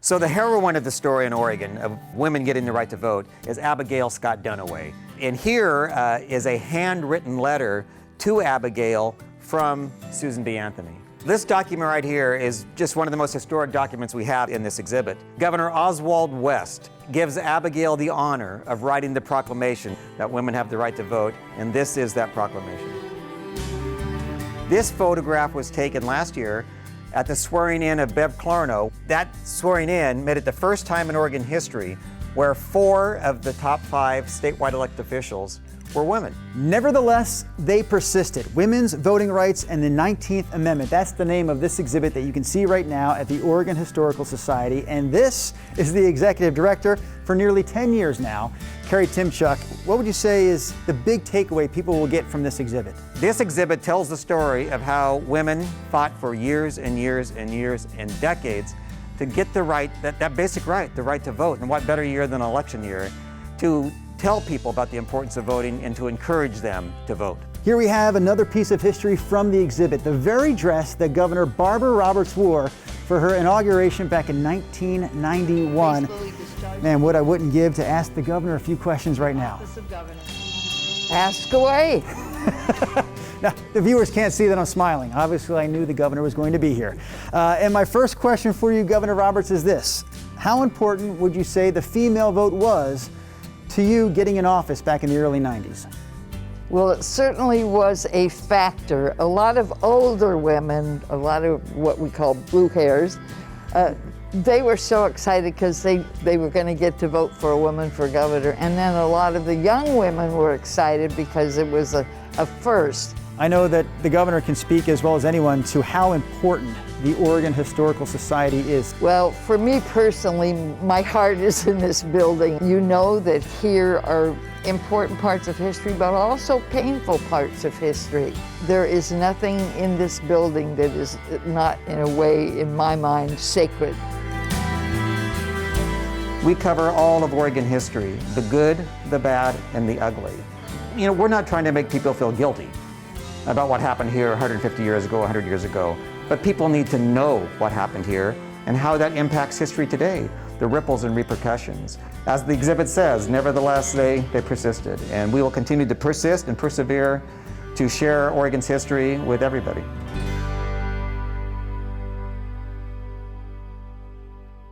So the heroine of the story in Oregon of women getting the right to vote is Abigail Scott Duniway. And here is a handwritten letter to Abigail from Susan B. Anthony. This document right here is just one of the most historic documents we have in this exhibit. Governor Oswald West gives Abigail the honor of writing the proclamation that women have the right to vote, and this is that proclamation. This photograph was taken last year at the swearing in of Bev Clarno. That swearing in made it the first time in Oregon history where 4 of the top 5 statewide elected officials were women. Nevertheless, they persisted. Women's voting rights and the 19th Amendment. That's the name of this exhibit that you can see right now at the Oregon Historical Society. And this is the executive director for nearly 10 years now, Carrie Timchuk. What would you say is the big takeaway people will get from this exhibit? This exhibit tells the story of how women fought for years and years and years and decades to get the right, that basic right, the right to vote. And what better year than an election year to tell people about the importance of voting and to encourage them to vote. Here we have another piece of history from the exhibit, the very dress that Governor Barbara Roberts wore for her inauguration back in 1991. Man, what I wouldn't give to ask the governor a few questions right now. Ask away. Now, the viewers can't see that I'm smiling. Obviously, I knew the governor was going to be here. And my first question for you, Governor Roberts, is this. How important would you say the female vote was to you getting in office back in the early 90s? Well, it certainly was a factor. A lot of older women, a lot of what we call blue hairs, they were so excited because they were going to get to vote for a woman for governor. And then a lot of the young women were excited because it was a first. I know that the governor can speak as well as anyone to how important the Oregon Historical Society is. Well, for me personally, my heart is in this building. You know that here are important parts of history, but also painful parts of history. There is nothing in this building that is not, in a way, in my mind, sacred. We cover all of Oregon history, the good, the bad, and the ugly. You know, we're not trying to make people feel guilty about what happened here 150 years ago, 100 years ago. But people need to know what happened here and how that impacts history today, the ripples and repercussions. As the exhibit says, nevertheless, they persisted. And we will continue to persist and persevere to share Oregon's history with everybody.